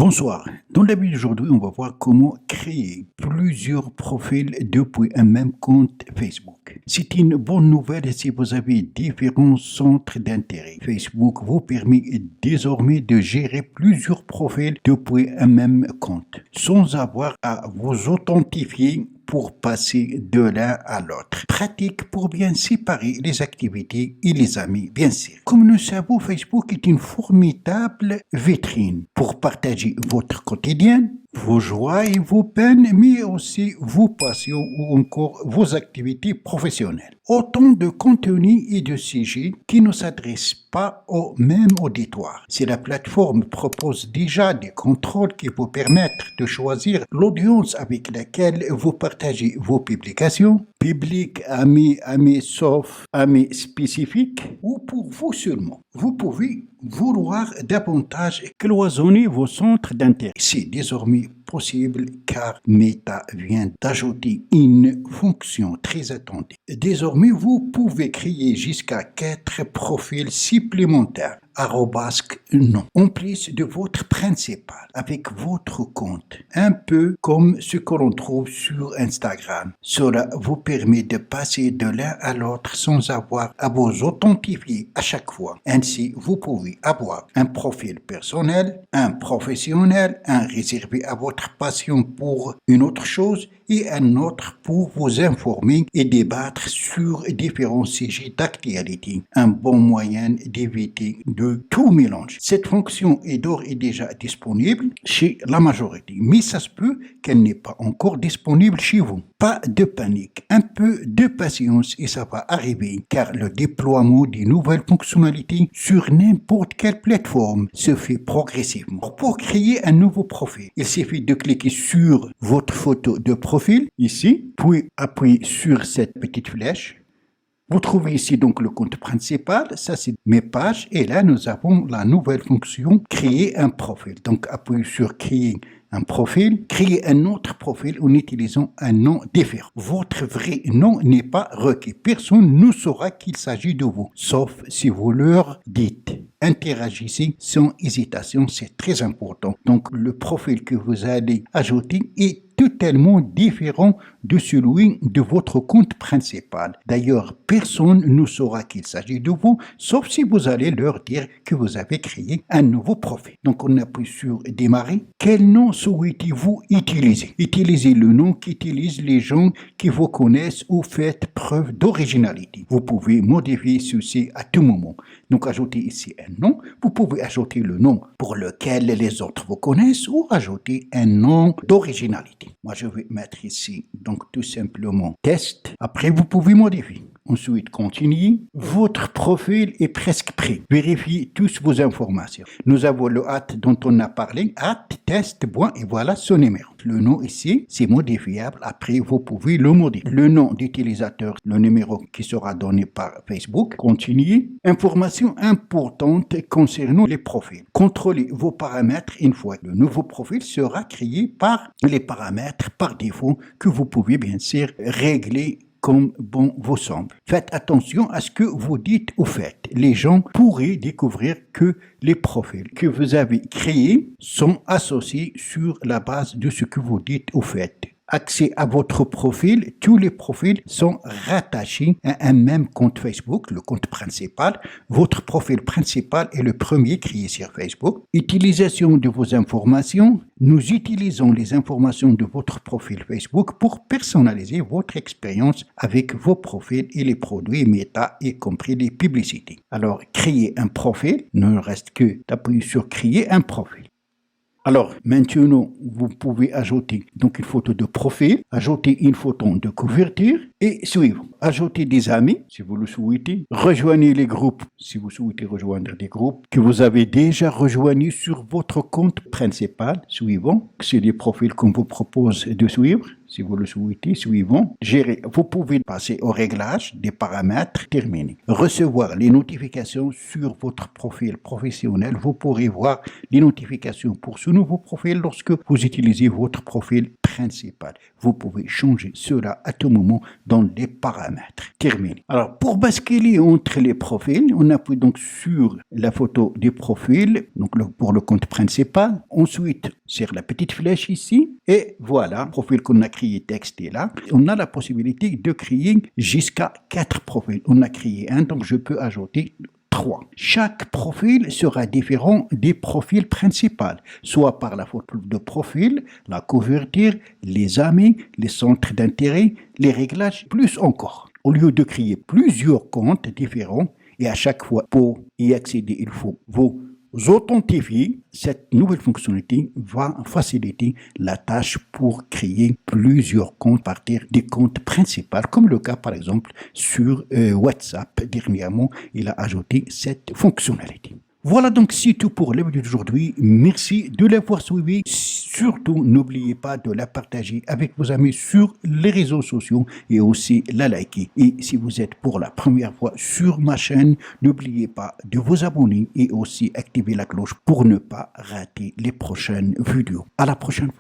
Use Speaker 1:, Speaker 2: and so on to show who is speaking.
Speaker 1: Bonsoir. Dans la vidéo d'aujourd'hui, on va voir comment créer plusieurs profils depuis un même compte Facebook. C'est une bonne nouvelle si vous avez différents centres d'intérêt. Facebook vous permet désormais de gérer plusieurs profils depuis un même compte, sans avoir à vous authentifier pour passer de l'un à l'autre. Pratique pour bien séparer les activités et les amis, bien sûr. Comme nous savons, Facebook est une formidable vitrine pour partager votre quotidien, vos joies et vos peines, mais aussi vos passions ou encore vos activités professionnelles. Autant de contenus et de sujets qui ne s'adressent pas au même auditoire. Si la plateforme propose déjà des contrôles qui vous permettent de choisir l'audience avec laquelle vous partagez vos publications, public, amis, sauf amis spécifiques, ou pour vous seulement. Vous pouvez vouloir davantage cloisonner vos centres d'intérêt. C'est désormais possible car Meta vient d'ajouter une fonction très attendue. Désormais, vous pouvez créer jusqu'à 4 profils supplémentaires non, en plus de votre principal, avec votre compte, un peu comme ce que l'on trouve sur Instagram. Cela vous permet de passer de l'un à l'autre sans avoir à vous authentifier à chaque fois. Ainsi, vous pouvez avoir un profil personnel, un professionnel, un réservé à votre passion pour une autre chose et un autre pour vous informer et débattre sur différents sujets d'actualité. Un bon moyen d'éviter de tout mélange. Cette fonction est d'ores et déjà disponible chez la majorité, mais ça se peut qu'elle n'est pas encore disponible chez vous. Pas de panique, un peu de patience et ça va arriver, car le déploiement des nouvelles fonctionnalités sur n'importe quelle plateforme se fait progressivement. Pour créer un nouveau profil, il suffit de cliquer sur votre photo de profil, ici, puis appuyer sur cette petite flèche. Vous trouvez ici donc le compte principal, ça c'est mes pages, et là nous avons la nouvelle fonction créer un profil. Donc appuyez sur créer un profil, créer un autre profil en utilisant un nom différent. Votre vrai nom n'est pas requis. Personne ne saura qu'il s'agit de vous, sauf si vous leur dites. Interagissez sans hésitation, c'est très important. Donc le profil que vous allez ajouter est totalement différent de celui de votre compte principal. D'ailleurs, personne ne saura qu'il s'agit de vous, sauf si vous allez leur dire que vous avez créé un nouveau profil. Donc on appuie sur démarrer. Quel nom souhaitez-vous utiliser? Utilisez le nom qu'utilisent les gens qui vous connaissent ou faites preuve d'originalité. Vous pouvez modifier ceci à tout moment. Donc ajoutez ici un nom. Vous pouvez ajouter le nom pour lequel les autres vous connaissent ou ajouter un nom d'originalité. Moi, je vais mettre ici, donc tout simplement test. Après, vous pouvez modifier. Ensuite, continuez. Votre profil est presque prêt. Vérifiez toutes vos informations. Nous avons le dont on a parlé, test, et voilà son numéro. Le nom ici, c'est modifiable. Après, vous pouvez le modifier. Le nom d'utilisateur, le numéro qui sera donné par Facebook. Continuez. Informations importantes concernant les profils. Contrôlez vos paramètres une fois. Le nouveau profil sera créé par les paramètres par défaut que vous pouvez bien sûr régler comme bon vous semble. Faites attention à ce que vous dites ou faites. Les gens pourraient découvrir que les profils que vous avez créés sont associés sur la base de ce que vous dites ou faites. Accès à votre profil, tous les profils sont rattachés à un même compte Facebook, le compte principal. Votre profil principal est le premier créé sur Facebook. Utilisation de vos informations. Nous utilisons les informations de votre profil Facebook pour personnaliser votre expérience avec vos profils et les produits Meta, y compris les publicités. Alors, créer un profil, il ne reste que d'appuyer sur créer un profil. Alors, maintenant, vous pouvez ajouter donc une photo de profil, ajouter une photo de couverture et suivre. Ajouter des amis, si vous le souhaitez. Rejoignez les groupes, si vous souhaitez rejoindre des groupes que vous avez déjà rejoignus sur votre compte principal. Suivant. C'est des profils qu'on vous propose de suivre. Si vous le souhaitez, suivant. Gérer. Vous pouvez passer au réglage des paramètres terminés. Recevoir les notifications sur votre profil professionnel. Vous pourrez voir les notifications pour ce nouveau profil lorsque vous utilisez votre profil principal. Vous pouvez changer cela à tout moment dans les paramètres. Terminé. Alors, pour basculer entre les profils, on appuie donc sur la photo du profil, donc pour le compte principal. Ensuite, sur la petite flèche ici. Et voilà, le profil qu'on a créé, texte est là. On a la possibilité de créer jusqu'à 4 profils. On a créé un, donc je peux ajouter 3. Chaque profil sera différent des profils principaux, soit par la photo de profil, la couverture, les amis, les centres d'intérêt, les réglages, plus encore. Au lieu de créer plusieurs comptes différents, et à chaque fois pour y accéder, il faut vous authentifier, cette nouvelle fonctionnalité va faciliter la tâche pour créer plusieurs comptes à partir des comptes principaux, comme le cas par exemple sur WhatsApp. Dernièrement, il a ajouté cette fonctionnalité. Voilà donc c'est tout pour la vidéo d'aujourd'hui. Merci de l'avoir suivi. Surtout, n'oubliez pas de la partager avec vos amis sur les réseaux sociaux et aussi la liker. Et si vous êtes pour la première fois sur ma chaîne, n'oubliez pas de vous abonner et aussi activer la cloche pour ne pas rater les prochaines vidéos. À la prochaine fois.